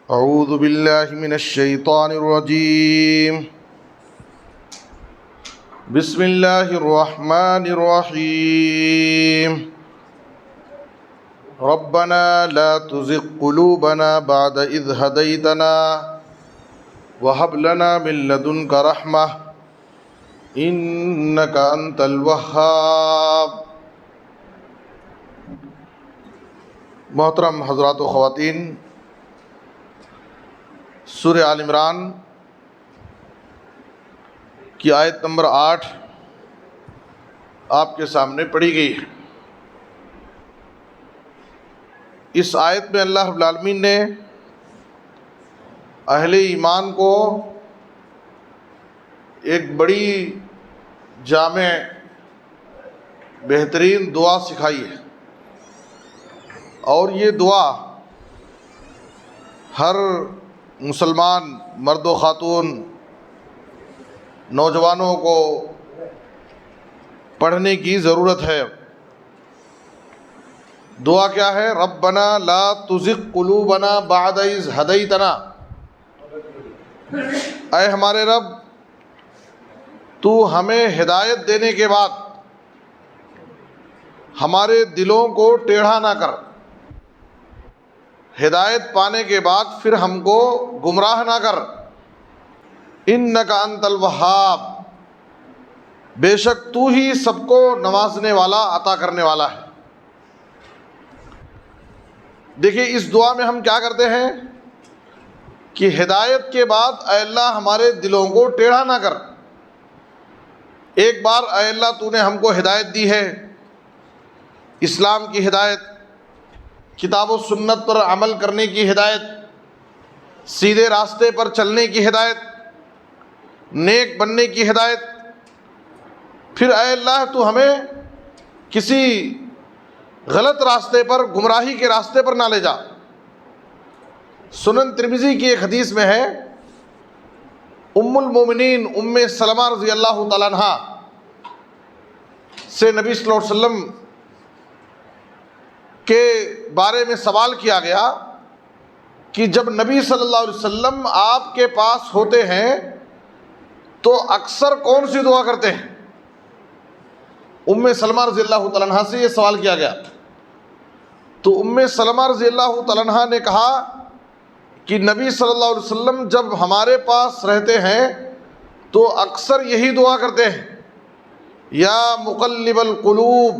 اعوذ باللہ من الشیطان الرجیم بسم اللہ الرحمن الرحیم ربنا لا تزغ قلوبنا بعد اذ ہدیتنا وہب لنا من لدنک رحمہ انک انت الوہاب۔ محترم حضرات و خواتین، سورہ آل عمران کی آیت نمبر 8 آپ کے سامنے پڑھی گئی ہے۔ اس آیت میں اللہ رب العالمین نے اہل ایمان کو ایک بڑی جامع بہترین دعا سکھائی ہے، اور یہ دعا ہر مسلمان مرد و خاتون نوجوانوں کو پڑھنے کی ضرورت ہے۔ دعا کیا ہے؟ ربنا لا تزغ قلوبنا بعد اذ ہدیتنا، اے ہمارے رب تو ہمیں ہدایت دینے کے بعد ہمارے دلوں کو ٹیڑھا نہ کر، ہدایت پانے کے بعد پھر ہم کو گمراہ نہ کر۔ انک انت الوہاب، بے شک تو ہی سب کو نوازنے والا، عطا کرنے والا ہے۔ دیکھیے اس دعا میں ہم کیا کرتے ہیں کہ ہدایت کے بعد اے اللہ ہمارے دلوں کو ٹیڑھا نہ کر۔ ایک بار اے اللہ تو نے ہم کو ہدایت دی ہے، اسلام کی ہدایت، کتاب و سنت پر عمل کرنے کی ہدایت، سیدھے راستے پر چلنے کی ہدایت، نیک بننے کی ہدایت۔ پھر اے اللہ تو ہمیں کسی غلط راستے پر، گمراہی کے راستے پر نہ لے جا۔ سنن ترمذی کی ایک حدیث میں ہے، ام المومنین ام سلمہ رضی اللہ تعالیٰ عنہ سے نبی صلی اللہ علیہ وسلم کے بارے میں سوال کیا گیا کہ جب نبی صلی اللہ علیہ وسلم آپ کے پاس ہوتے ہیں تو اکثر کون سی دعا کرتے ہیں؟ ام سلمہ رضی اللہ تعالیٰ عنہ سے یہ سوال کیا گیا، تو ام سلمہ رضی اللہ تعالیٰ عنہ نے کہا کہ نبی صلی اللہ علیہ وسلم جب ہمارے پاس رہتے ہیں تو اکثر یہی دعا کرتے ہیں، یا مقلب القلوب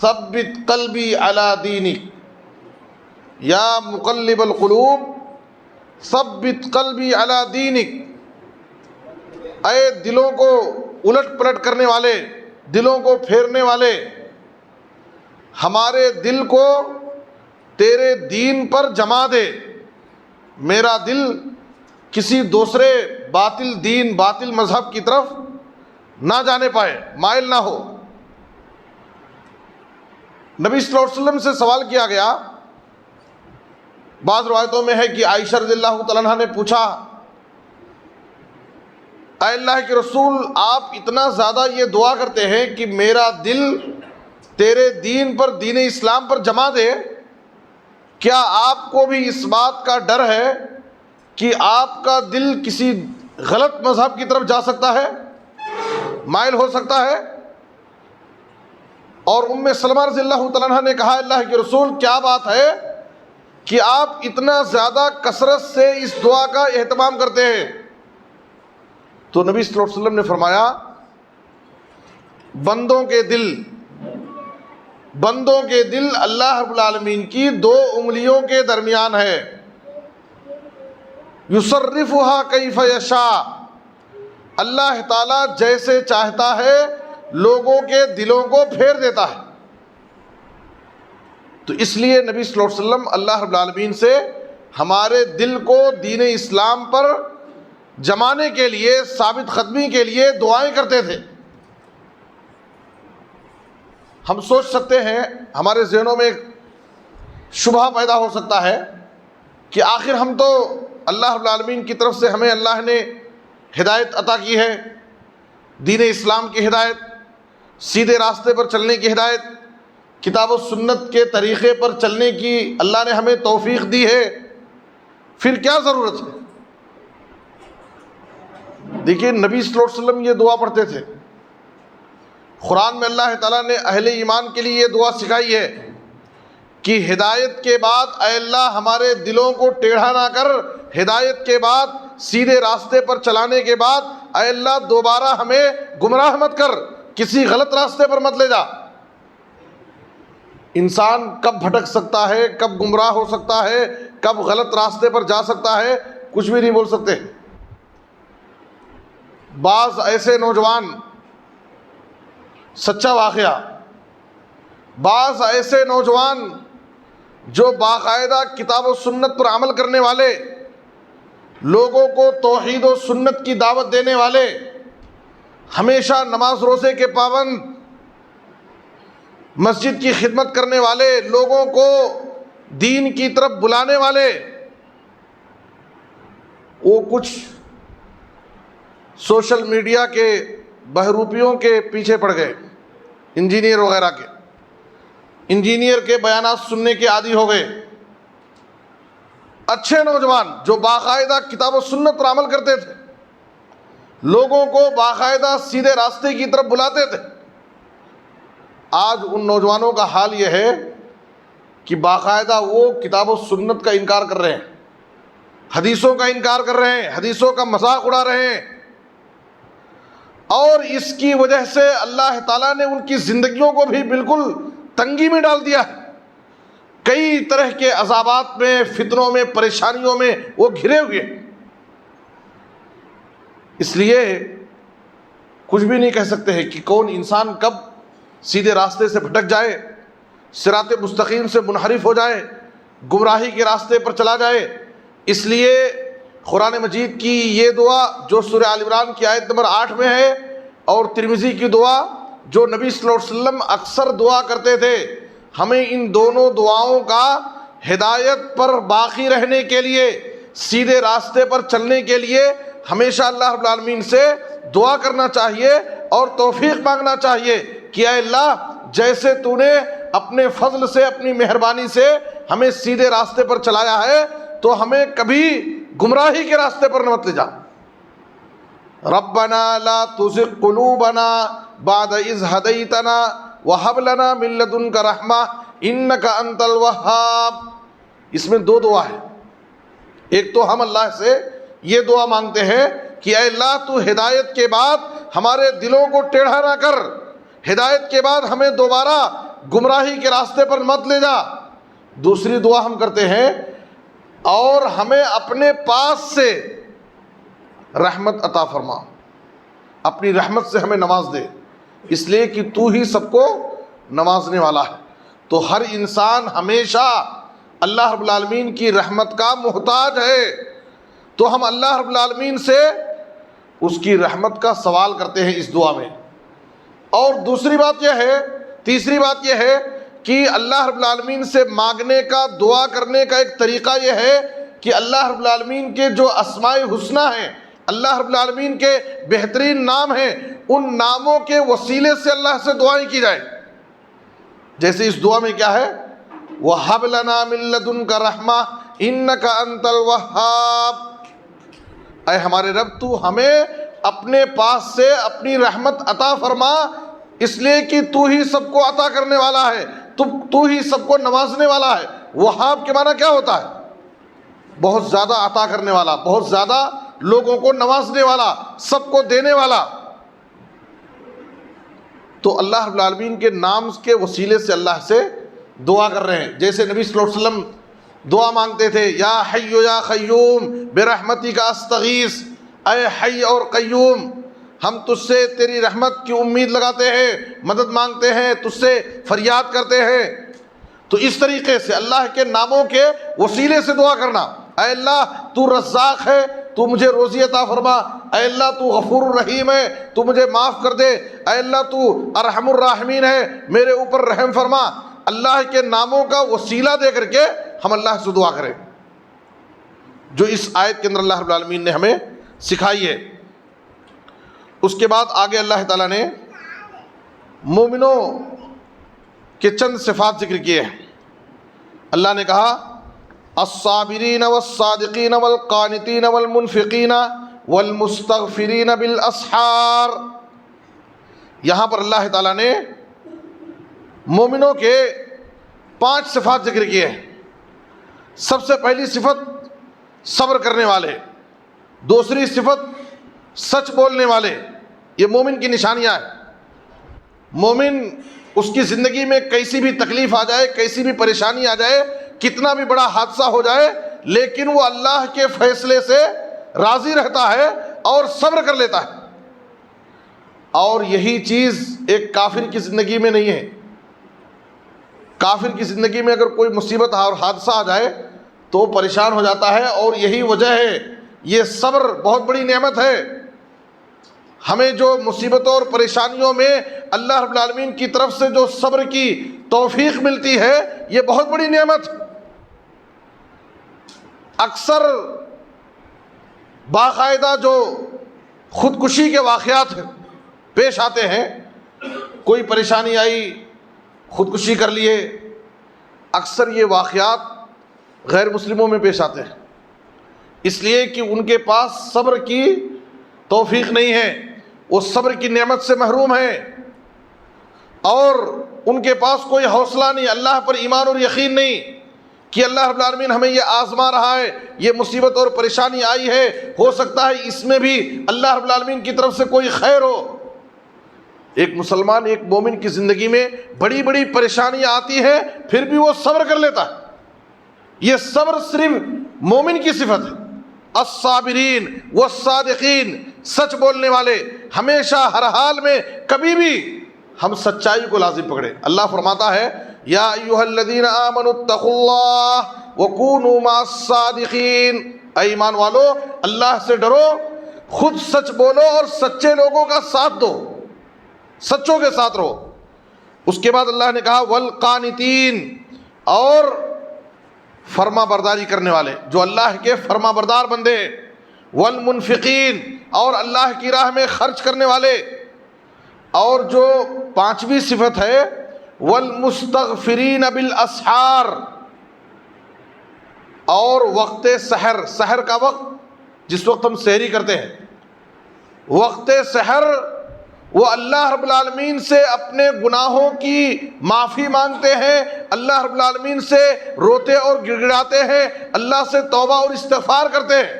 ثبت قلبی علی دینک، یا مقلب القلوب ثبت قلبی علی دینک، اے دلوں کو الٹ پلٹ کرنے والے، دلوں کو پھیرنے والے، ہمارے دل کو تیرے دین پر جما دے، میرا دل کسی دوسرے باطل دین، باطل مذہب کی طرف نہ جانے پائے، مائل نہ ہو۔ نبی صلی اللہ علیہ وسلم سے سوال کیا گیا، بعض روایتوں میں ہے کہ عائشہ رضی اللہ تعالیٰ عنہ نے پوچھا، اے اللہ کے رسول آپ اتنا زیادہ یہ دعا کرتے ہیں کہ میرا دل تیرے دین پر، دین اسلام پر جما دے، کیا آپ کو بھی اس بات کا ڈر ہے کہ آپ کا دل کسی غلط مذہب کی طرف جا سکتا ہے، مائل ہو سکتا ہے؟ اور ام سلمہ رضی اللہ تعالیٰ عنہ نے کہا، اللہ کے رسول کیا بات ہے کہ آپ اتنا زیادہ کثرت سے اس دعا کا اہتمام کرتے ہیں؟ تو نبی صلی اللہ علیہ وسلم نے فرمایا، بندوں کے دل اللہ رب العالمین کی دو انگلیوں کے درمیان ہے، یصرفھا کیف یشاء، اللہ تعالیٰ جیسے چاہتا ہے لوگوں کے دلوں کو پھیر دیتا ہے۔ تو اس لیے نبی صلی اللہ علیہ وسلم اللہ رب العالمین سے ہمارے دل کو دین اسلام پر جمانے کے لیے، ثابت قدمی کے لیے دعائیں کرتے تھے۔ ہم سوچ سکتے ہیں، ہمارے ذہنوں میں ایک شبہ پیدا ہو سکتا ہے کہ آخر ہم تو اللہ رب العالمین کی طرف سے ہمیں اللہ نے ہدایت عطا کی ہے، دین اسلام کی ہدایت، سیدھے راستے پر چلنے کی ہدایت، کتاب و سنت کے طریقے پر چلنے کی اللہ نے ہمیں توفیق دی ہے، پھر کیا ضرورت ہے؟ دیکھیے نبی صلی اللہ علیہ وسلم یہ دعا پڑھتے تھے. قرآن میں اللہ تعالیٰ نے اہل ایمان کے لیے یہ دعا سکھائی ہے کہ ہدایت کے بعد اے اللہ ہمارے دلوں کو ٹیڑھا نہ کر، ہدایت کے بعد سیدھے راستے پر چلانے کے بعد اے اللہ دوبارہ ہمیں گمراہ مت کر، کسی غلط راستے پر مت لے جا. انسان کب بھٹک سکتا ہے، کب گمراہ ہو سکتا ہے، کب غلط راستے پر جا سکتا ہے، کچھ بھی نہیں بول سکتے. بعض ایسے نوجوان، سچا واقعہ، بعض ایسے نوجوان جو باقاعدہ کتاب و سنت پر عمل کرنے والے، لوگوں کو توحید و سنت کی دعوت دینے والے، ہمیشہ نماز روزے کے پابند، مسجد کی خدمت کرنے والے، لوگوں کو دین کی طرف بلانے والے، وہ کچھ سوشل میڈیا کے بہروپیوں کے پیچھے پڑ گئے، انجینئر وغیرہ کے، انجینئر کے بیانات سننے کے عادی ہو گئے. اچھے نوجوان جو باقاعدہ کتاب و سنت پر عمل کرتے تھے، لوگوں کو باقاعدہ سیدھے راستے کی طرف بلاتے تھے، آج ان نوجوانوں کا حال یہ ہے کہ باقاعدہ وہ کتاب و سنت کا انکار کر رہے ہیں، حدیثوں کا انکار کر رہے ہیں، حدیثوں کا مذاق اڑا رہے ہیں. اور اس کی وجہ سے اللہ تعالیٰ نے ان کی زندگیوں کو بھی بالکل تنگی میں ڈال دیا ہے. کئی طرح کے عذابات میں، فتنوں میں، پریشانیوں میں وہ گھرے ہوئے. اس لیے کچھ بھی نہیں کہہ سکتے ہیں کہ کون انسان کب سیدھے راستے سے بھٹک جائے، صراط مستقیم سے منحرف ہو جائے، گمراہی کے راستے پر چلا جائے. اس لیے قرآن مجید کی یہ دعا جو سورہ آل عمران کی آیت نمبر 8 میں ہے، اور ترمذی کی دعا جو نبی صلی اللہ علیہ وسلم اکثر دعا کرتے تھے، ہمیں ان دونوں دعاؤں کا ہدایت پر باقی رہنے کے لیے، سیدھے راستے پر چلنے کے لیے ہمیشہ اللہ رب العالمین سے دعا کرنا چاہیے اور توفیق مانگنا چاہیے کہ اے اللہ جیسے تو نے اپنے فضل سے، اپنی مہربانی سے ہمیں سیدھے راستے پر چلایا ہے، تو ہمیں کبھی گمراہی کے راستے پر نہ مت لے جا. ربنا لا تزغ قلوبنا بعد اذ ہدیتنا وہب لنا من لدنک رحمہ انک انت الوہاب. اس میں دو دعا ہے. ایک تو ہم اللہ سے یہ دعا مانگتے ہیں کہ اے اللہ تو ہدایت کے بعد ہمارے دلوں کو ٹیڑھا نہ کر، ہدایت کے بعد ہمیں دوبارہ گمراہی کے راستے پر مت لے جا. دوسری دعا ہم کرتے ہیں اور ہمیں اپنے پاس سے رحمت عطا فرما، اپنی رحمت سے ہمیں نواز دے، اس لیے کہ تو ہی سب کو نوازنے والا ہے. تو ہر انسان ہمیشہ اللہ رب العالمین کی رحمت کا محتاج ہے. تو ہم اللہ رب العالمین سے اس کی رحمت کا سوال کرتے ہیں اس دعا میں. اور دوسری بات یہ ہے، تیسری بات یہ ہے کہ اللہ رب العالمین سے مانگنے کا، دعا کرنے کا ایک طریقہ یہ ہے کہ اللہ رب العالمین کے جو اسماء الحسنی ہیں، اللہ رب العالمین کے بہترین نام ہیں، ان ناموں کے وسیلے سے اللہ سے دعائیں کی جائے. جیسے اس دعا میں کیا ہے، وَهَبْ لَنَا مِن لَّدُنْكَ رَحْمَةً إِنَّكَ أَنتَ الْوَهَّابُ. اے ہمارے رب تو ہمیں اپنے پاس سے اپنی رحمت عطا فرما، اس لیے کہ تو ہی سب کو عطا کرنے والا ہے، تو ہی سب کو نوازنے والا ہے. وہاب کے معنی کیا ہوتا ہے؟ بہت زیادہ عطا کرنے والا، بہت زیادہ لوگوں کو نوازنے والا، سب کو دینے والا. تو اللہ رب العالمین کے نام کے وسیلے سے اللہ سے دعا کر رہے ہیں. جیسے نبی صلی اللہ علیہ وسلم دعا مانگتے تھے، یا حی یا قیوم برحمتک استغیث. اے حی اور قیوم، ہم تجھ سے تیری رحمت کی امید لگاتے ہیں، مدد مانگتے ہیں، تجھ سے فریاد کرتے ہیں. تو اس طریقے سے اللہ کے ناموں کے وسیلے سے دعا کرنا. اے اللہ تو رزاق ہے، تو مجھے روزی عطا فرما. اے اللہ تو غفور الرحیم ہے، تو مجھے معاف کر دے. اے اللہ تو ارحم الراحمین ہے، میرے اوپر رحم فرما. اللہ کے ناموں کا وسیلہ دے کر کے ہم اللہ سے دعا کریں، جو اس آیت کے اندر اللہ رب العالمین نے ہمیں سکھائی ہے. اس کے بعد آگے اللہ تعالیٰ نے مومنوں کے چند صفات ذکر کیے ہیں. اللہ نے کہا الصابرین والصادقین والقانتین والمنفقین والمستغفرین بالاسحار۔ یہاں پر اللہ تعالیٰ نے مومنوں کے 5 صفات ذکر کیے ہیں۔ سب سے پہلی صفت صبر کرنے والے، دوسری صفت سچ بولنے والے۔ یہ مومن کی نشانیاں ہیں۔ مومن اس کی زندگی میں کیسی بھی تکلیف آ جائے، کیسی بھی پریشانی آ جائے، کتنا بھی بڑا حادثہ ہو جائے، لیکن وہ اللہ کے فیصلے سے راضی رہتا ہے اور صبر کر لیتا ہے۔ اور یہی چیز ایک کافر کی زندگی میں نہیں ہے۔ کافر کی زندگی میں اگر کوئی مصیبت اور حادثہ آ جائے تو پریشان ہو جاتا ہے، اور یہی وجہ ہے، یہ صبر بہت بڑی نعمت ہے۔ ہمیں جو مصیبتوں اور پریشانیوں میں اللہ رب العالمین کی طرف سے جو صبر کی توفیق ملتی ہے، یہ بہت بڑی نعمت۔ اکثر باقاعدہ جو خودکشی کے واقعات پیش آتے ہیں، کوئی پریشانی آئی خودکشی کر لیے، اکثر یہ واقعات غیر مسلموں میں پیش آتے ہیں، اس لیے کہ ان کے پاس صبر کی توفیق نہیں ہے، وہ صبر کی نعمت سے محروم ہیں، اور ان کے پاس کوئی حوصلہ نہیں، اللہ پر ایمان اور یقین نہیں کہ اللہ رب العالمین ہمیں یہ آزما رہا ہے، یہ مصیبت اور پریشانی آئی ہے، ہو سکتا ہے اس میں بھی اللہ رب العالمین کی طرف سے کوئی خیر ہو۔ ایک مسلمان، ایک مومن کی زندگی میں بڑی بڑی پریشانیاں آتی ہیں، پھر بھی وہ صبر کر لیتا ہے۔ یہ صبر صرف مومن کی صفت ہے۔ الصابرین والصادقین، سچ بولنے والے، ہمیشہ ہر حال میں کبھی بھی ہم سچائی کو لازم پکڑے۔ اللہ فرماتا ہے یا ایھا الذین آمنوا اتقوا اللہ وکونوا مع الصادقین، اے ایمان والو اللہ سے ڈرو، خود سچ بولو اور سچے لوگوں کا ساتھ دو، سچوں کے ساتھ رہو۔ اس کے بعد اللہ نے کہا والقانتین، اور فرما برداری کرنے والے، جو اللہ کے فرما بردار بندے، والمنفقین، اور اللہ کی راہ میں خرچ کرنے والے، اور جو 5ویں صفت ہے والمستغفرین بالاسحار، اور وقت سحر، سحر کا وقت جس وقت ہم سحری کرتے ہیں، وقت سحر وہ اللہ رب العالمین سے اپنے گناہوں کی معافی مانگتے ہیں، اللہ رب العالمین سے روتے اور گڑ گڑاتے ہیں، اللہ سے توبہ اور استغفار کرتے ہیں۔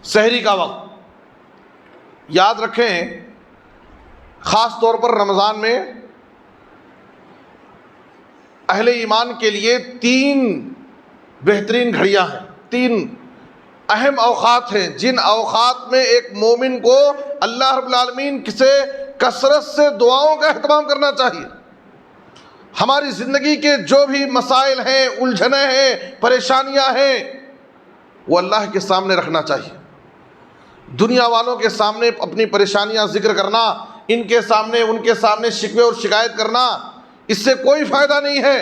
سحری کا وقت یاد رکھیں، خاص طور پر رمضان میں اہل ایمان کے لیے 3 بہترین گھڑیاں ہیں، 3 اہم اوقات ہیں، جن اوقات میں ایک مومن کو اللہ رب العالمین سے کثرت سے دعاؤں کا اہتمام کرنا چاہیے۔ ہماری زندگی کے جو بھی مسائل ہیں، الجھنیں ہیں، پریشانیاں ہیں، وہ اللہ کے سامنے رکھنا چاہیے۔ دنیا والوں کے سامنے اپنی پریشانیاں ذکر کرنا، ان کے سامنے شکوے اور شکایت کرنا، اس سے کوئی فائدہ نہیں ہے۔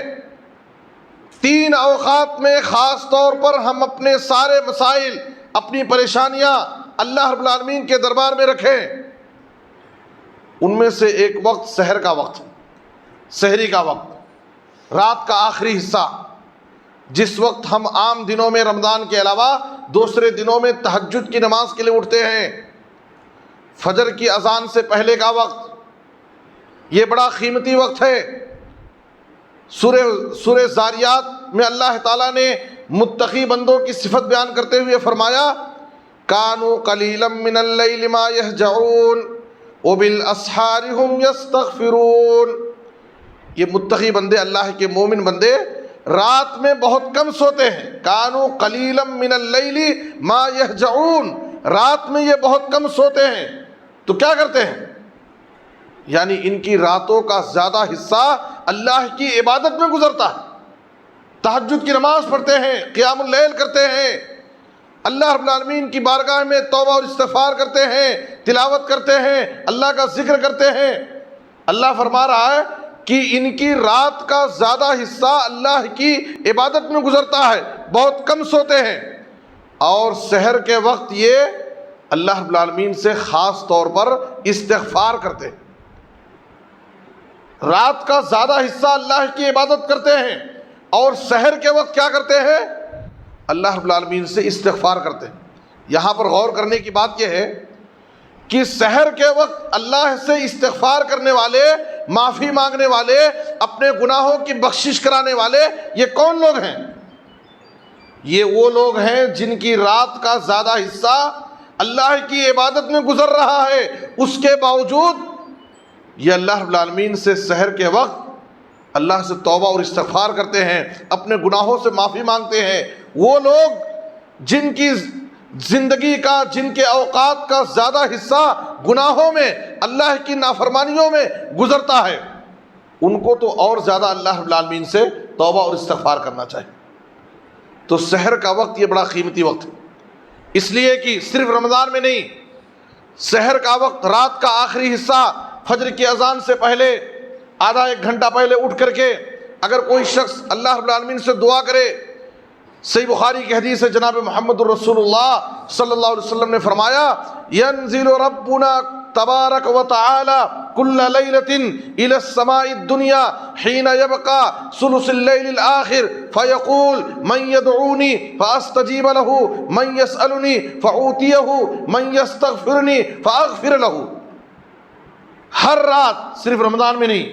3 اوقات میں خاص طور پر ہم اپنے سارے مسائل، اپنی پریشانیاں اللہ رب العالمین کے دربار میں رکھیں۔ ان میں سے ایک وقت سحر کا وقت، سحری کا وقت، رات کا آخری حصہ، جس وقت ہم عام دنوں میں رمضان کے علاوہ دوسرے دنوں میں تہجد کی نماز کے لیے اٹھتے ہیں، فجر کی اذان سے پہلے کا وقت، یہ بڑا قیمتی وقت ہے۔ سورہ زاریات میں اللہ تعالیٰ نے متقی بندوں کی صفت بیان کرتے ہوئے فرمایا کانوا قلیلا من اللیل ما یہجعون وبالاسحار هم یستغفرون۔ یہ متقی بندے، اللہ کے مومن بندے رات میں بہت کم سوتے ہیں۔ کانوا قلیلا من اللیل ما یہجعون، رات میں یہ بہت کم سوتے ہیں، تو کیا کرتے ہیں؟ یعنی ان کی راتوں کا زیادہ حصہ اللہ کی عبادت میں گزرتا ہے، تہجد کی نماز پڑھتے ہیں، قیام اللیل کرتے ہیں، اللہ رب العالمین کی بارگاہ میں توبہ اور استغفار کرتے ہیں، تلاوت کرتے ہیں، اللہ کا ذکر کرتے ہیں۔ اللہ فرما رہا ہے کہ ان کی رات کا زیادہ حصہ اللہ کی عبادت میں گزرتا ہے، بہت کم سوتے ہیں، اور سحر کے وقت یہ اللہ رب العالمین سے خاص طور پر استغفار کرتے ہیں۔ رات کا زیادہ حصہ اللہ کی عبادت کرتے ہیں اور سحر کے وقت کیا کرتے ہیں؟ اللہ رب العالمین سے استغفار کرتے ہیں۔ یہاں پر غور کرنے کی بات یہ ہے کہ سحر کے وقت اللہ سے استغفار کرنے والے، معافی مانگنے والے، اپنے گناہوں کی بخشش کرانے والے، یہ کون لوگ ہیں؟ یہ وہ لوگ ہیں جن کی رات کا زیادہ حصہ اللہ کی عبادت میں گزر رہا ہے، اس کے باوجود یہ اللہ رب العالمین سے سحر کے وقت اللہ سے توبہ اور استغفار کرتے ہیں، اپنے گناہوں سے معافی مانگتے ہیں۔ وہ لوگ جن کی زندگی کا، جن کے اوقات کا زیادہ حصہ گناہوں میں، اللہ کی نافرمانیوں میں گزرتا ہے، ان کو تو اور زیادہ اللہ رب العالمین سے توبہ اور استغفار کرنا چاہیے۔ تو سحر کا وقت یہ بڑا قیمتی وقت ہے، اس لیے کہ صرف رمضان میں نہیں، سحر کا وقت رات کا آخری حصہ فجر کی اذان سے پہلے آدھا ایک گھنٹہ پہلے اٹھ کر کے اگر کوئی شخص اللہ رب العالمین سے دعا کرے، صحیح بخاری کی حدیث ہے، جناب محمد الرسول اللہ صلی اللہ علیہ وسلم نے فرمایا، ينزل ربنا تبارک و تعالی كل ليلة الى السماء الدنيا حين يبقى ثلث الليل الاخر فيقول من يدعوني فاستجيب له من يسألني فأعطيه من يستغفرني فاغفر له۔ ہر رات، صرف رمضان میں نہیں،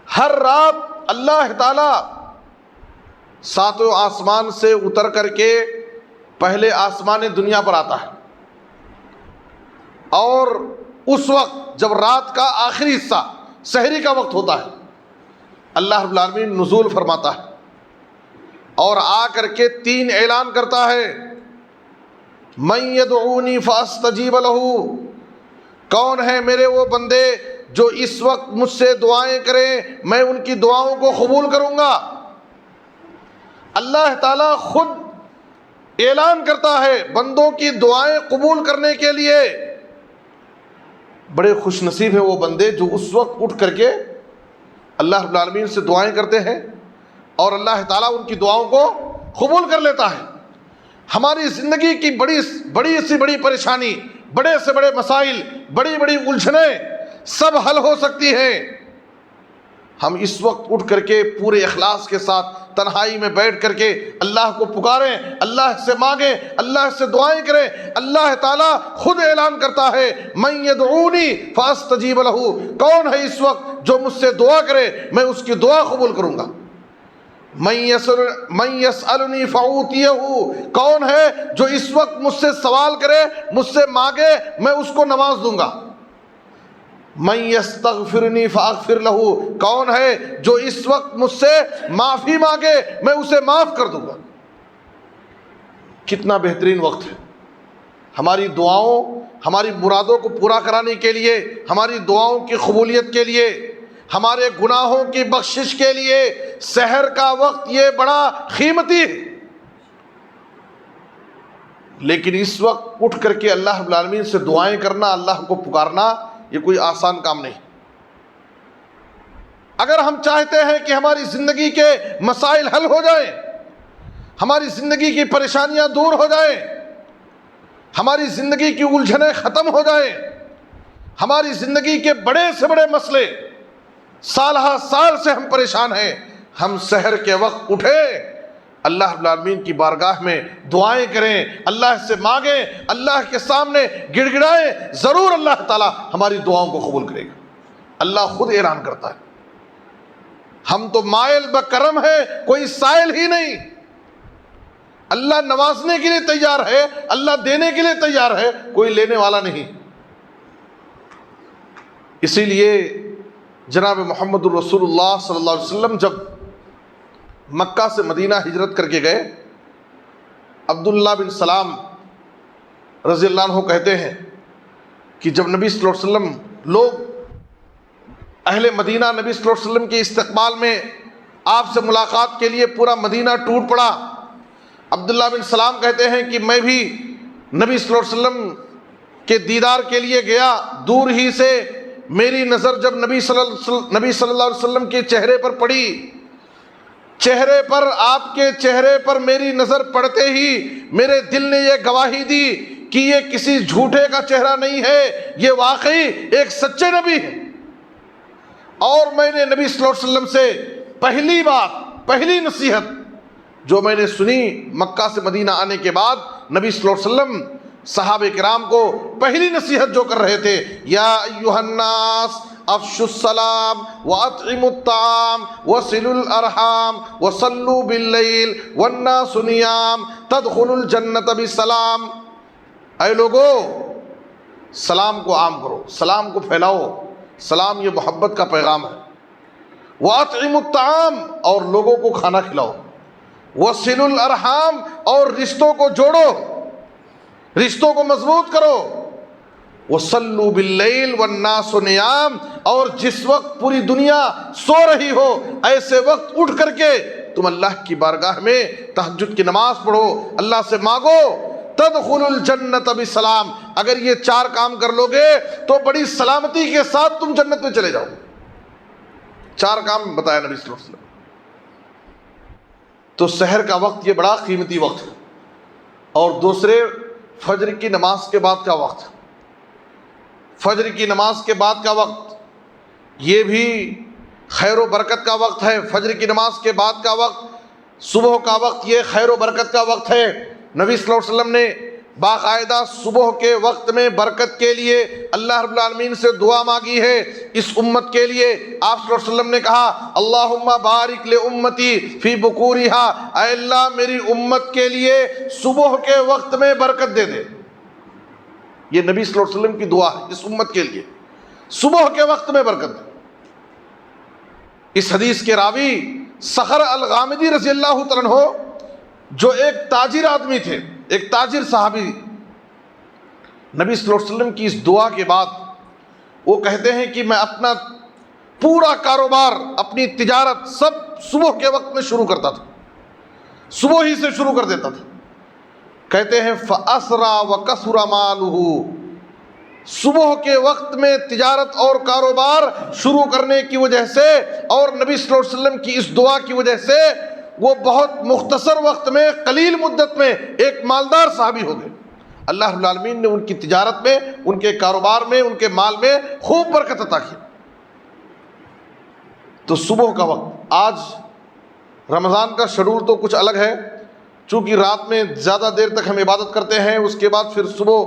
ہر رات اللہ تعالی ساتوں آسمان سے اتر کر کے پہلے آسمان دنیا پر آتا ہے، اور اس وقت جب رات کا آخری حصہ سحری کا وقت ہوتا ہے، اللہ رب العالمین نزول فرماتا ہے اور آ کر کے 3 اعلان کرتا ہے، من یدعونی فاستجیب لہ، کون ہے میرے وہ بندے جو اس وقت مجھ سے دعائیں کریں، میں ان کی دعاؤں کو قبول کروں گا۔ اللہ تعالیٰ خود اعلان کرتا ہے بندوں کی دعائیں قبول کرنے کے لیے۔ بڑے خوش نصیب ہیں وہ بندے جو اس وقت اٹھ کر کے اللہ رب العالمین سے دعائیں کرتے ہیں اور اللہ تعالیٰ ان کی دعاؤں کو قبول کر لیتا ہے۔ ہماری زندگی کی بڑی سے بڑی پریشانی، بڑے سے بڑے مسائل، بڑی بڑی الجھنیں سب حل ہو سکتی ہیں۔ ہم اس وقت اٹھ کر کے پورے اخلاص کے ساتھ تنہائی میں بیٹھ کر کے اللہ کو پکاریں، اللہ سے مانگیں، اللہ سے دعائیں کریں۔ اللہ تعالیٰ خود اعلان کرتا ہے، من یدعونی فاستجیب لہ، کون ہے اس وقت جو مجھ سے دعا کرے میں اس کی دعا قبول کروں گا۔ من یسألنی فأعطیہ، کون ہے جو اس وقت مجھ سے سوال کرے، مجھ سے مانگے، میں اس کو نواز دوں گا۔ من یستغفرنی فاغفر لہ، کون ہے جو اس وقت مجھ سے معافی مانگے، میں اسے معاف کر دوں گا۔ کتنا بہترین وقت ہے ہماری دعاؤں، ہماری مرادوں کو پورا کرانے کے لیے، ہماری دعاؤں کی قبولیت کے لیے، ہمارے گناہوں کی بخشش کے لیے۔ سحر کا وقت یہ بڑا قیمتی ہے، لیکن اس وقت اٹھ کر کے اللہ رب العالمین سے دعائیں کرنا، اللہ کو پکارنا، یہ کوئی آسان کام نہیں۔ اگر ہم چاہتے ہیں کہ ہماری زندگی کے مسائل حل ہو جائیں، ہماری زندگی کی پریشانیاں دور ہو جائیں، ہماری زندگی کی الجھنیں ختم ہو جائیں، ہماری زندگی کے بڑے سے بڑے مسئلے، سالہ سال سے ہم پریشان ہیں، ہم سحر کے وقت اٹھیں، اللہ رب العالمین کی بارگاہ میں دعائیں کریں، اللہ سے مانگیں، اللہ کے سامنے گڑ گڑائیں، ضرور اللہ تعالیٰ ہماری دعاؤں کو قبول کرے گا۔ اللہ خود اعلان کرتا ہے، ہم تو مائل بکرم ہیں، کوئی سائل ہی نہیں۔ اللہ نوازنے کے لیے تیار ہے، اللہ دینے کے لیے تیار ہے، کوئی لینے والا نہیں۔ اسی لیے جناب محمد الرسول اللہ صلی اللہ علیہ وسلم جب مکہ سے مدینہ ہجرت کر کے گئے، عبداللہ بن سلام رضی اللہ عنہ کہتے ہیں کہ جب نبی صلی اللہ علیہ وسلم، لوگ اہل مدینہ نبی صلی اللہ علیہ وسلم کے استقبال میں آپ سے ملاقات کے لیے پورا مدینہ ٹوٹ پڑا۔ عبداللہ بن سلام کہتے ہیں کہ میں بھی نبی صلی اللہ علیہ وسلم کے دیدار کے لیے گیا، دور ہی سے میری نظر جب نبی صلی اللہ علیہ وسلم کے چہرے پر پڑی، چہرے پر، آپ کے چہرے پر میری نظر پڑتے ہی میرے دل نے یہ گواہی دی کہ یہ کسی جھوٹے کا چہرہ نہیں ہے، یہ واقعی ایک سچے نبی ہے۔ اور میں نے نبی صلی اللہ علیہ وسلم سے پہلی بات پہلی نصیحت جو میں نے سنی مکہ سے مدینہ آنے کے بعد، نبی صلی اللہ علیہ وسلم صحابہ کرام کو پہلی نصیحت جو کر رہے تھے، یا ایھا الناس افشوا السلام واطعموا الطعام وصلوا الارحام وصلوا باللیل والناس نیام تدخلوا الجنۃ بسلام۔ اے لوگو، سلام کو عام کرو، سلام کو پھیلاؤ، سلام یہ محبت کا پیغام ہے۔ واطعموا الطعام، اور لوگوں کو کھانا کھلاؤ۔ وصلوا الارحام، اور رشتوں کو جوڑو، رشتوں کو مضبوط کرو۔ وصلوا باللیل والناس نیام، اور جس وقت پوری دنیا سو رہی ہو ایسے وقت اٹھ کر کے تم اللہ کی بارگاہ میں تہجد کی نماز پڑھو، اللہ سے مانگو۔ تدخلوا الجنۃ بسلام، اگر یہ 4 کام کر لو گے تو بڑی سلامتی کے ساتھ تم جنت میں چلے جاؤ۔ 4 کام بتایا نبی صلی اللہ علیہ وسلم۔ تو سحر کا وقت یہ بڑا قیمتی وقت ہے، اور دوسرے فجر کی نماز کے بعد کا وقت، فجر کی نماز کے بعد کا وقت یہ بھی خیر و برکت کا وقت ہے۔ فجر کی نماز کے بعد کا وقت، صبح کا وقت، یہ خیر و برکت کا وقت ہے۔ نبی صلی اللہ علیہ وسلم نے باقاعدہ صبح کے وقت میں برکت کے لیے اللہ رب العالمین سے دعا مانگی ہے اس امت کے لیے۔ آپ صلی اللہ علیہ وسلم نے کہا، اللہم بارک لامتی فی بکورہا، اے اللہ میری امت کے لیے صبح کے وقت میں برکت دے دے۔ یہ نبی صلی اللہ علیہ وسلم کی دعا ہے اس امت کے لیے، صبح کے وقت میں برکت دے۔ اس حدیث کے راوی صخر الغامدی رضی اللہ تعالیٰ عنہ، جو ایک تاجر آدمی تھے، ایک تاجر صحابی، نبی صلی اللہ علیہ وسلم کی اس دعا کے بعد وہ کہتے ہیں کہ میں اپنا پورا کاروبار، اپنی تجارت سب صبح کے وقت میں شروع کرتا تھا، صبح ہی سے شروع کر دیتا تھا۔ کہتے ہیں فَأَسْرَى وَكَثُرَ مَالُهُ، صبح کے وقت میں تجارت اور کاروبار شروع کرنے کی وجہ سے اور نبی صلی اللہ علیہ وسلم کی اس دعا کی وجہ سے وہ بہت مختصر وقت میں، قلیل مدت میں ایک مالدار صحابی ہو گئے۔ اللہ رب العالمین نے ان کی تجارت میں، ان کے کاروبار میں، ان کے مال میں خوب برکت عطا کی۔ تو صبح کا وقت، آج رمضان کا شیڈول تو کچھ الگ ہے، چونکہ رات میں زیادہ دیر تک ہم عبادت کرتے ہیں، اس کے بعد پھر صبح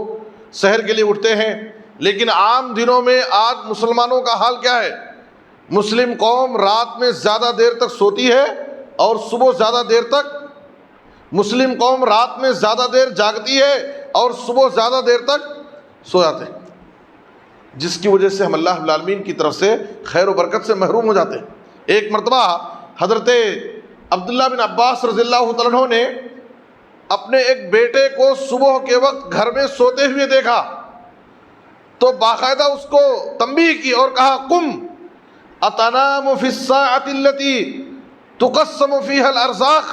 سحر کے لیے اٹھتے ہیں، لیکن عام دنوں میں آج مسلمانوں کا حال کیا ہے؟ مسلم قوم رات میں زیادہ دیر تک سوتی ہے اور صبح زیادہ دیر تک، مسلم قوم رات میں زیادہ دیر جاگتی ہے اور صبح زیادہ دیر تک سو جاتے ہیں، جس کی وجہ سے ہم اللہ رب العالمین کی طرف سے خیر و برکت سے محروم ہو جاتے ہیں۔ ایک مرتبہ حضرت عبداللہ بن عباس رضی اللہ تعالیٰ عنہ نے اپنے ایک بیٹے کو صبح کے وقت گھر میں سوتے ہوئے دیکھا تو باقاعدہ اس کو تنبیہ کی اور کہا، قم اتنام فی الساعۃ التی تقسم فیہا الارزاق،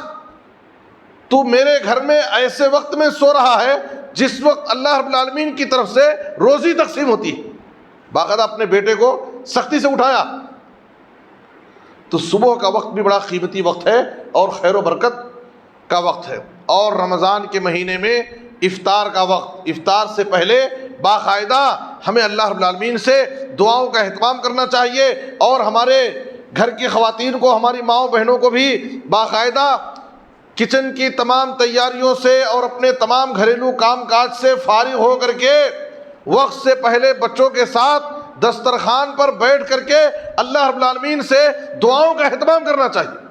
تو میرے گھر میں ایسے وقت میں سو رہا ہے جس وقت اللہ رب العالمین کی طرف سے روزی تقسیم ہوتی ہے۔ باقاعدہ اپنے بیٹے کو سختی سے اٹھایا۔ تو صبح کا وقت بھی بڑا قیمتی وقت ہے اور خیر و برکت کا وقت ہے۔ اور رمضان کے مہینے میں افطار کا وقت، افطار سے پہلے باقاعدہ ہمیں اللہ رب العالمین سے دعاؤں کا اہتمام کرنا چاہیے، اور ہمارے گھر کی خواتین کو، ہماری ماؤں بہنوں کو بھی باقاعدہ کچن کی تمام تیاریوں سے اور اپنے تمام گھریلو کام کاج سے فارغ ہو کر کے وقت سے پہلے بچوں کے ساتھ دسترخوان پر بیٹھ کر کے اللہ رب العالمین سے دعاؤں کا اہتمام کرنا چاہیے،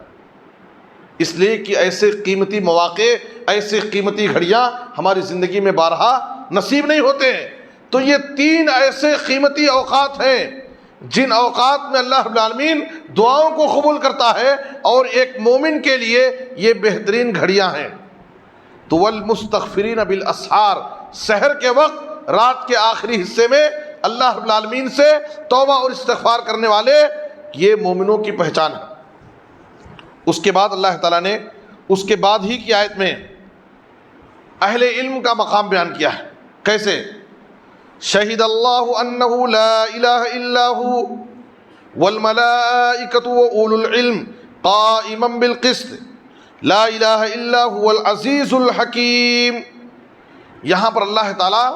اس لیے کہ ایسے قیمتی مواقع، ایسے قیمتی گھڑیاں ہماری زندگی میں بارہا نصیب نہیں ہوتے ہیں۔ تو یہ 3 ایسے قیمتی اوقات ہیں جن اوقات میں اللہ رب العالمین دعاؤں کو قبول کرتا ہے، اور ایک مومن کے لیے یہ بہترین گھڑیاں ہیں۔ تو والمستغفرین بالاسحار، سحر کے وقت، رات کے آخری حصے میں اللہ رب العالمین سے توبہ اور استغفار کرنے والے، یہ مومنوں کی پہچان ہے۔ اس کے بعد اللہ تعالیٰ نے اس کے بعد ہی کی آیت میں اہل علم کا مقام بیان کیا ہے۔ کیسے؟ شہد اللہ انہ لا الہ الا ہو والملائکۃ واولو العلم قائما بالقسط لا الہ الا هو العزیز الحکیم۔ یہاں پر اللہ تعالیٰ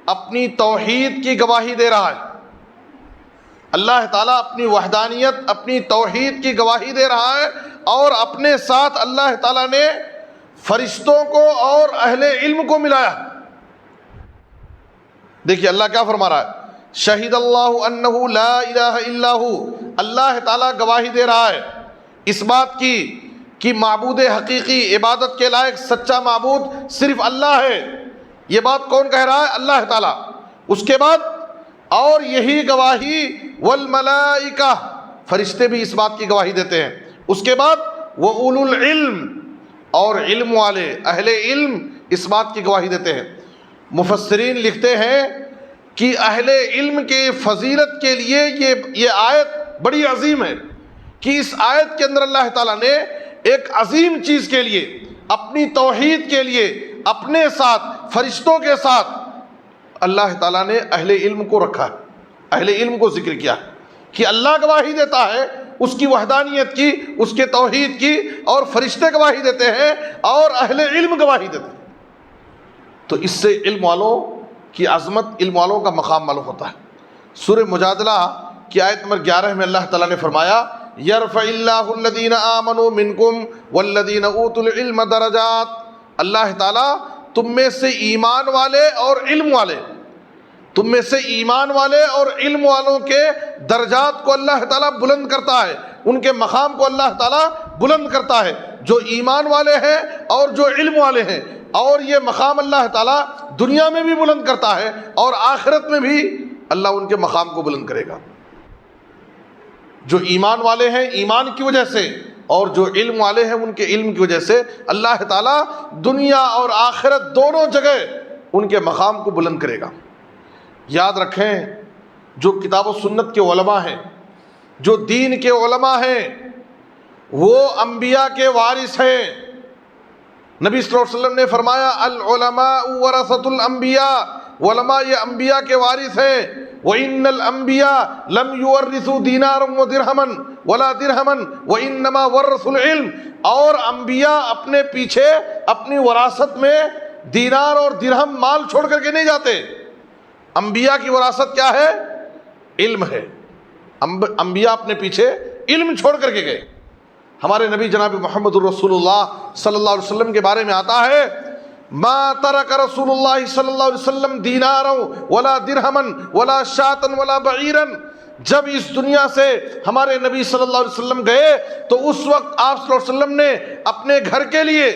اپنی توحید کی گواہی دے رہا ہے اللہ تعالیٰ اپنی وحدانیت، اپنی توحید کی گواہی دے رہا ہے، اور اپنے ساتھ اللہ تعالیٰ نے فرشتوں کو اور اہل علم کو ملایا۔ دیکھیے اللہ کیا فرما رہا ہے، شہید اللہ انہ لا الہ الا ہو، اللہ تعالیٰ گواہی دے رہا ہے اس بات کی کہ معبود حقیقی، عبادت کے لائق سچا معبود صرف اللہ ہے۔ یہ بات کون کہہ رہا ہے؟ اللہ تعالیٰ۔ اس کے بعد اور یہی گواہی والملائکہ، فرشتے بھی اس بات کی گواہی دیتے ہیں۔ اس کے بعد وَأُولُو الْعِلْمِ، اور علم والے، اہل علم اس بات کی گواہی دیتے ہیں۔ مفسرین لکھتے ہیں کہ اہل علم کے فضیلت کے لیے یہ آیت بڑی عظیم ہے، کہ اس آیت کے اندر اللہ تعالیٰ نے ایک عظیم چیز کے لیے، اپنی توحید کے لیے، اپنے ساتھ فرشتوں کے ساتھ اللہ تعالیٰ نے اہل علم کو رکھا ہے، اہل علم کو ذکر کیا ہے، کہ اللہ گواہی دیتا ہے اس کی وحدانیت کی، اس کے توحید کی، اور فرشتے گواہی دیتے ہیں اور اہل علم گواہی دیتے ہیں۔ تو اس سے علم والوں کی عظمت، علم والوں کا مقام معلوم ہوتا ہے۔ سورہ مجادلہ کی آیت نمبر 11 میں اللہ تعالیٰ نے فرمایا یرفع اللہ الذین آمنوا منکم والذین اوتوا العلم درجات، اللہ تعالیٰ تم میں سے ایمان والے اور علم والے، تم میں سے ایمان والے اور علم والوں کے درجات کو اللہ تعالیٰ بلند کرتا ہے، ان کے مقام کو اللہ تعالیٰ بلند کرتا ہے، جو ایمان والے ہیں اور جو علم والے ہیں۔ اور یہ مقام اللہ تعالیٰ دنیا میں بھی بلند کرتا ہے، اور آخرت میں بھی اللہ ان کے مقام کو بلند کرے گا۔ جو ایمان والے ہیں ایمان کی وجہ سے، اور جو علم والے ہیں ان کے علم کی وجہ سے، اللہ تعالیٰ دنیا اور آخرت دونوں جگہ ان کے مقام کو بلند کرے گا۔ یاد رکھیں، جو کتاب و سنت کے علماء ہیں، جو دین کے علماء ہیں، وہ انبیاء کے وارث ہیں۔ نبی صلی اللہ علیہ وسلم نے فرمایا العلماء ورثۃ الانبیاء، علماء یہ انبیاء کے وارث ہیں۔ وَإِنَّ الْأَنْبِيَاءَ لَمْ يُوَرِّثُوا دِينَارًا وَدِرْهَمًا وَلَا دِرْهَمًا وَإِنَّمَا وَرَّثُوا الْعِلْمَ، اور انبیاء اپنے پیچھے اپنی وراثت میں دینار اور درہم مال چھوڑ کر کے نہیں جاتے۔ انبیاء کی وراثت کیا ہے؟ علم ہے۔ انبیاء اپنے پیچھے علم چھوڑ کر کے گئے۔ ہمارے نبی جناب محمد الرسول اللہ صلی اللہ علیہ وسلم کے بارے میں آتا ہے ما ترک رسول اللہ صلی اللہ علیہ وسلم دینارا ولا درہما ولا شاتا ولا بعیرا، جب اس دنیا سے ہمارے نبی صلی اللہ علیہ وسلم گئے تو اس وقت آپ صلی اللہ علیہ وسلم نے اپنے گھر کے لیے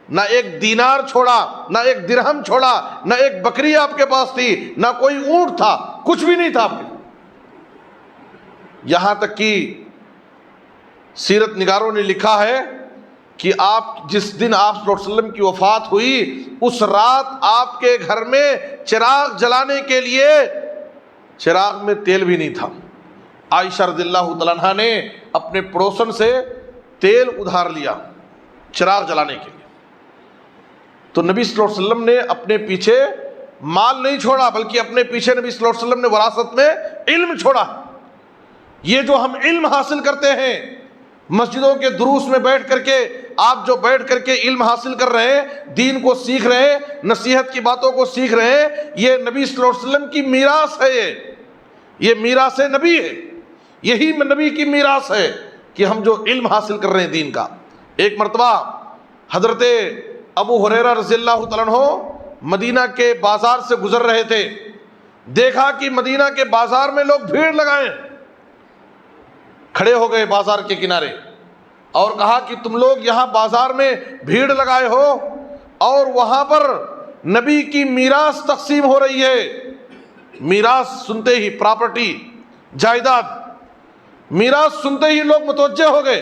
نہ ایک دینار چھوڑا، نہ ایک درہم چھوڑا، نہ ایک بکری آپ کے پاس تھی، نہ کوئی اونٹ تھا، کچھ بھی نہیں تھا آپ کے۔ یہاں تک کہ سیرت نگاروں نے لکھا ہے کہ آپ جس دن آپ صلی اللہ علیہ وسلم کی وفات ہوئی، اس رات آپ کے گھر میں چراغ جلانے کے لیے چراغ میں تیل بھی نہیں تھا۔ عائشہ رضی اللہ تعالیٰ عنہا نے اپنے پڑوسن سے تیل ادھار لیا چراغ جلانے کے لیے۔ تو نبی صلی اللہ علیہ وسلم نے اپنے پیچھے مال نہیں چھوڑا، بلکہ اپنے پیچھے نبی صلی اللہ علیہ وسلم نے وراثت میں علم چھوڑا۔ یہ جو ہم علم حاصل کرتے ہیں، مسجدوں کے دروس میں بیٹھ کر کے آپ جو بیٹھ کر کے علم حاصل کر رہے ہیں، دین کو سیکھ رہے ہیں، نصیحت کی باتوں کو سیکھ رہے ہیں، یہ نبی صلی اللہ علیہ وسلم کی میراث ہے۔ یہ میراث نبی ہے، یہی نبی کی میراث ہے کہ ہم جو علم حاصل کر رہے ہیں دین کا۔ ایک مرتبہ حضرت ابو ہریرہ رضی اللہ تعالیٰ عنہ مدینہ کے بازار سے گزر رہے تھے، دیکھا کہ مدینہ کے بازار میں لوگ بھیڑ لگائے، کھڑے ہو گئے بازار کے کنارے اور کہا کہ تم لوگ یہاں بازار میں بھیڑ لگائے ہو اور وہاں پر نبی کی میراث تقسیم ہو رہی ہے۔ میراث سنتے ہی، پراپرٹی، جائیداد، میراث سنتے ہی لوگ متوجہ ہو گئے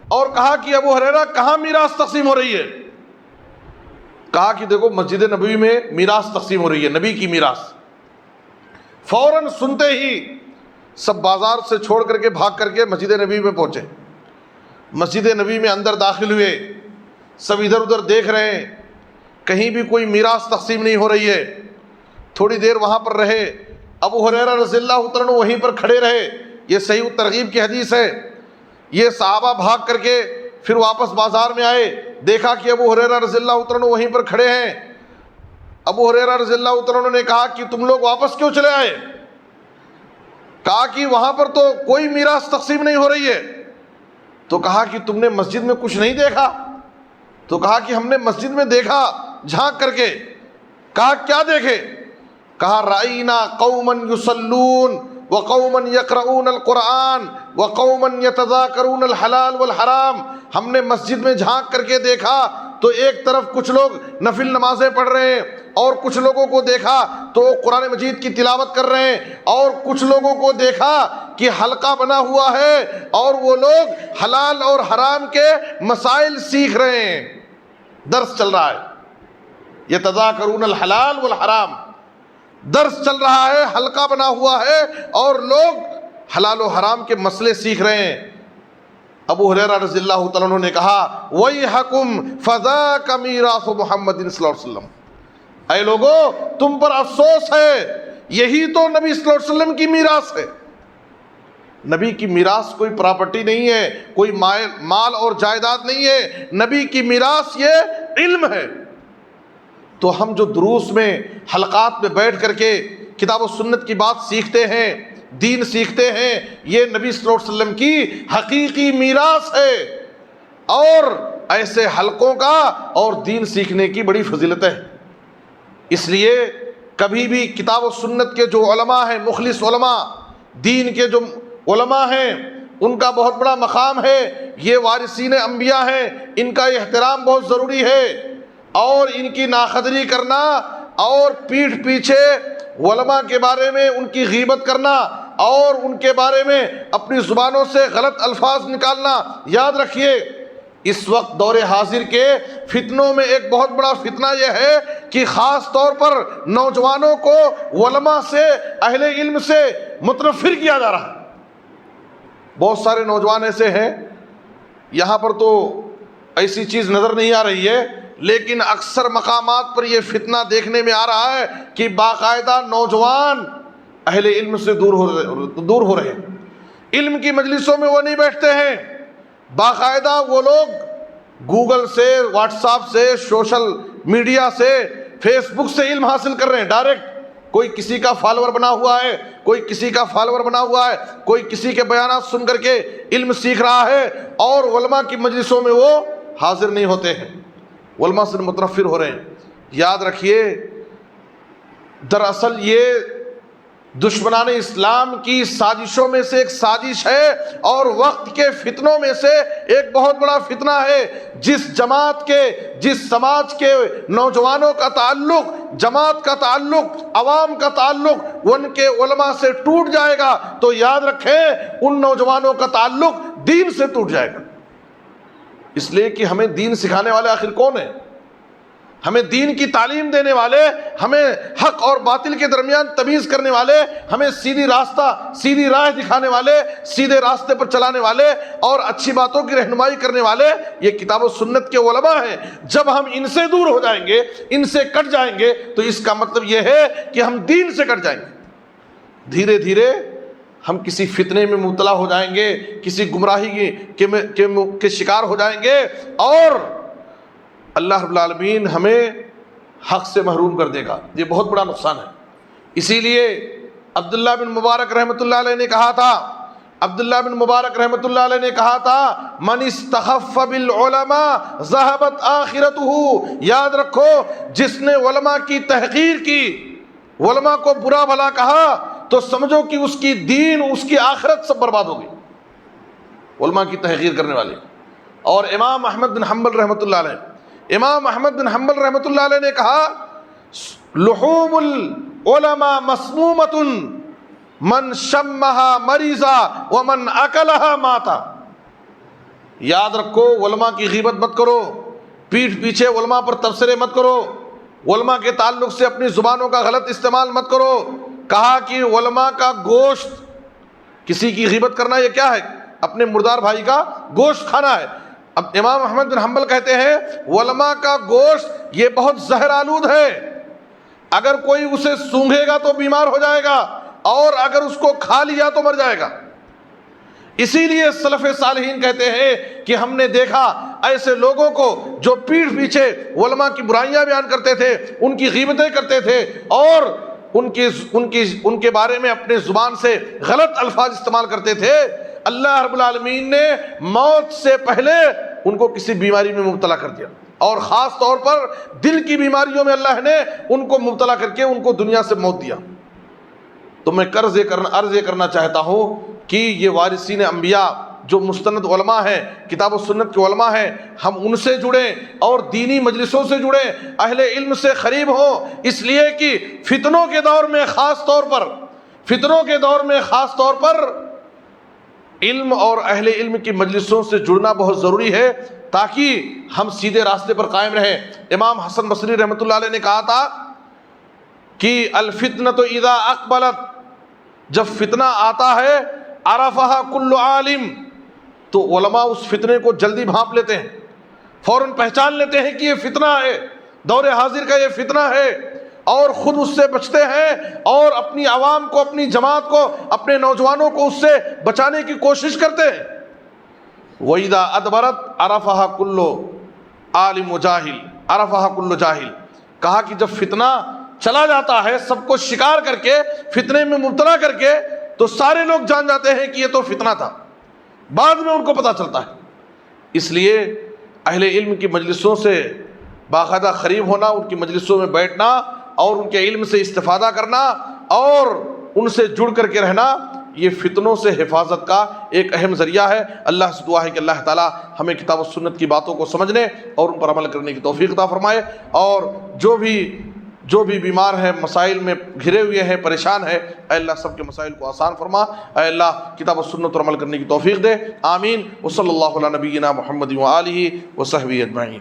اور کہا کہ ابو ہریرہ کہاں میراث تقسیم ہو رہی ہے؟ کہا کہ دیکھو مسجد نبوی میں میراث تقسیم ہو رہی ہے، نبی کی میراث۔ فوراً سنتے ہی سب بازار سے چھوڑ کر کے بھاگ کر کے مسجد نبی میں پہنچے۔ مسجد نبی میں اندر داخل ہوئے، سب ادھر ادھر دیکھ رہے ہیں، کہیں بھی کوئی میراث تقسیم نہیں ہو رہی ہے۔ تھوڑی دیر وہاں پر رہے، ابو ہریرہ رضی اللہ عنہ وہیں پر کھڑے رہے۔ یہ صحیح الترغیب کی حدیث ہے۔ یہ صحابہ بھاگ کر کے پھر واپس بازار میں آئے، دیکھا کہ ابو ہریرہ رضی اللہ عنہ وہیں پر کھڑے ہیں۔ ابو ہریرہ رضی اللہ عنہ نے کہا کہ تم لوگ واپس کیوں چلے آئے؟ کہا کہ وہاں پر تو کوئی میراث تقسیم نہیں ہو رہی ہے. تو کہا کہ تم نے مسجد میں کچھ نہیں دیکھا؟ تو کہا کہ ہم نے مسجد میں دیکھا جھانک کر کے. کہا کیا دیکھے؟ کہا رأینا قوما یصلون وقوما یقرؤون القرآن وقوما یتذاکرون الحلال والحرام. ہم نے مسجد میں جھانک کر کے دیکھا تو ایک طرف کچھ لوگ نفل نمازیں پڑھ رہے ہیں، اور کچھ لوگوں کو دیکھا تو قرآن مجید کی تلاوت کر رہے ہیں، اور کچھ لوگوں کو دیکھا کہ حلقہ بنا ہوا ہے اور وہ لوگ حلال اور حرام کے مسائل سیکھ رہے ہیں. درس چل رہا ہے، یتذاکرون الحلال والحرام، درس چل رہا ہے، حلقہ بنا ہوا ہے اور لوگ حلال و حرام کے مسئلے سیکھ رہے ہیں. ابو ہریرہ رضی اللہ تعالیٰ عنہ نے کہا وَيْحَكُمْ فَذَاكَ مِيرَاثُ مُحَمَّدٍ صلی اللہ علیہ وسلم. اے لوگو تم پر افسوس ہے، یہی تو نبی صلی اللہ علیہ وسلم کی میراث ہے. نبی کی میراث کوئی پراپرٹی نہیں ہے، کوئی مال اور جائیداد نہیں ہے. نبی کی میراث یہ علم ہے. تو ہم جو دروس میں حلقات میں بیٹھ کر کے کتاب و سنت کی بات سیکھتے ہیں، دین سیکھتے ہیں، یہ نبی صلی اللہ علیہ وسلم کی حقیقی میراث ہے. اور ایسے حلقوں کا اور دین سیکھنے کی بڑی فضیلت ہے. اس لیے کبھی بھی کتاب و سنت کے جو علماء ہیں، مخلص علماء، دین کے جو علماء ہیں، ان کا بہت بڑا مقام ہے. یہ وارثین انبیاء ہیں، ان کا احترام بہت ضروری ہے. اور ان کی ناقدری کرنا اور پیٹھ پیچھے علماء کے بارے میں ان کی غیبت کرنا اور ان کے بارے میں اپنی زبانوں سے غلط الفاظ نکالنا، یاد رکھیے اس وقت دور حاضر کے فتنوں میں ایک بہت بڑا فتنہ یہ ہے کہ خاص طور پر نوجوانوں کو علماء سے، اہل علم سے متنفر کیا جا رہا ہے. بہت سارے نوجوان ایسے ہیں، یہاں پر تو ایسی چیز نظر نہیں آ رہی ہے، لیکن اکثر مقامات پر یہ فتنہ دیکھنے میں آ رہا ہے کہ باقاعدہ نوجوان اہل علم سے دور ہو رہے ہیں. علم کی مجلسوں میں وہ نہیں بیٹھتے ہیں. باقاعدہ وہ لوگ گوگل سے، واٹس ایپ سے، سوشل میڈیا سے، فیس بک سے علم حاصل کر رہے ہیں ڈائریکٹ. کوئی کسی کا فالوور بنا ہوا ہے، کوئی کسی کا فالوور بنا ہوا ہے، کوئی کسی کے بیانات سن کر کے علم سیکھ رہا ہے، اور علماء کی مجلسوں میں وہ حاضر نہیں ہوتے ہیں، علماء سے متنفر ہو رہے ہیں. یاد رکھیے دراصل یہ دشمنان اسلام کی سازشوں میں سے ایک سازش ہے، اور وقت کے فتنوں میں سے ایک بہت بڑا فتنہ ہے. جس جماعت کے، جس سماج کے نوجوانوں کا تعلق، جماعت کا تعلق، عوام کا تعلق ان کے علماء سے ٹوٹ جائے گا تو یاد رکھیں ان نوجوانوں کا تعلق دین سے ٹوٹ جائے گا. اس لیے کہ ہمیں دین سکھانے والے آخر کون ہیں؟ ہمیں دین کی تعلیم دینے والے، ہمیں حق اور باطل کے درمیان تمیز کرنے والے، ہمیں سیدھی راہ دکھانے والے، سیدھے راستے پر چلانے والے اور اچھی باتوں کی رہنمائی کرنے والے یہ کتاب و سنت کے علماء ہیں. جب ہم ان سے دور ہو جائیں گے، ان سے کٹ جائیں گے، تو اس کا مطلب یہ ہے کہ ہم دین سے کٹ جائیں گے. دھیرے دھیرے ہم کسی فتنے میں مبتلا ہو جائیں گے، کسی گمراہی کے شکار ہو جائیں گے، اور اللہ رب العالمین ہمیں حق سے محروم کر دے گا. یہ بہت بڑا نقصان ہے. اسی لیے عبداللہ بن مبارک رحمۃ اللہ علیہ نے کہا تھا، عبداللہ بن مبارک رحمۃ اللہ علیہ نے کہا تھا من استخف بالعلماء ذهبت آخرته. یاد رکھو جس نے علماء کی تحقیر کی، علماء کو برا بھلا کہا، تو سمجھو کہ اس کی دین، اس کی آخرت سب برباد ہو گئی. علماء کی تحقیر کرنے والے. اور امام احمد بن حنبل رحمۃ اللہ علیہ، امام احمد بن حنبل رحمۃ اللہ علیہ نے کہا لحوم العلماء مسمومۃ من شمها مریضا ومن اکلها ماتا. یاد رکھو علماء کی غیبت مت کرو، پیٹھ پیچھے علماء پر تبصرے مت کرو، علماء کے تعلق سے اپنی زبانوں کا غلط استعمال مت کرو. کہا کہ علماء کا گوشت، کسی کی غیبت کرنا یہ کیا ہے؟ اپنے مردار بھائی کا گوشت کھانا ہے. اب امام احمد بن حنبل کہتے ہیں علماء کا گوشت یہ بہت زہر آلود ہے، اگر کوئی اسے سونگھے گا تو بیمار ہو جائے گا، اور اگر اس کو کھا لیا تو مر جائے گا. اسی لیے سلف صالحین کہتے ہیں کہ ہم نے دیکھا ایسے لوگوں کو جو پیٹھ پیچھے علماء کی برائیاں بیان کرتے تھے، ان کی غیبتیں کرتے تھے، اور ان کے بارے میں اپنے زبان سے غلط الفاظ استعمال کرتے تھے، اللہ رب العالمین نے موت سے پہلے ان کو کسی بیماری میں مبتلا کر دیا، اور خاص طور پر دل کی بیماریوں میں اللہ نے ان کو مبتلا کر کے ان کو دنیا سے موت دیا۔ تو میں عرض یہ کرنا چاہتا ہوں کہ یہ وارثین انبیاء جو مستند علماء ہیں، کتاب و سنت کے علماء ہیں، ہم ان سے جڑیں اور دینی مجلسوں سے جڑیں، اہل علم سے قریب ہوں، اس لیے کہ فتنوں کے دور میں خاص طور پر علم اور اہل علم کی مجلسوں سے جڑنا بہت ضروری ہے، تاکہ ہم سیدھے راستے پر قائم رہیں۔ امام حسن بصری رحمۃ اللہ علیہ نے کہا تھا کہ الفتنۃ اذا اقبلت، جب فتنہ آتا ہے عرفہا کل عالم، تو علماء اس فتنے کو جلدی بھانپ لیتے ہیں، فوراً پہچان لیتے ہیں کہ یہ فتنہ ہے، دور حاضر کا یہ فتنہ ہے، اور خود اس سے بچتے ہیں اور اپنی عوام کو، اپنی جماعت کو، اپنے نوجوانوں کو اس سے بچانے کی کوشش کرتے ہیں۔ وَإِذَا أَدْبَرَتْ عَرَفَهَا كُلُّ عَالِمُ جَاہِلٍ عَرَفَهَا كُلُّ جَاہِلٍ، کہا کہ جب فتنہ چلا جاتا ہے، سب کو شکار کر کے، فتنے میں مبتلا کر کے، تو سارے لوگ جان جاتے ہیں کہ یہ تو فتنہ تھا، بعد میں ان کو پتہ چلتا ہے۔ اس لیے اہل علم کی مجلسوں سے باقاعدہ قریب ہونا، ان کی مجلسوں میں بیٹھنا اور ان کے علم سے استفادہ کرنا اور ان سے جڑ کر کے رہنا، یہ فتنوں سے حفاظت کا ایک اہم ذریعہ ہے۔ اللہ سے دعا ہے کہ اللہ تعالیٰ ہمیں کتاب و سنت کی باتوں کو سمجھنے اور ان پر عمل کرنے کی توفیق عطا فرمائے، اور جو بھی بیمار ہیں، مسائل میں گھرے ہوئے ہیں، پریشان ہے، اے اللہ سب کے مسائل کو آسان فرما، اے اللہ کتاب و سنت پر عمل کرنے کی توفیق دے، آمین۔ وصلی اللہ علی نبینا محمد وآلہ وصحبہ اجمعین۔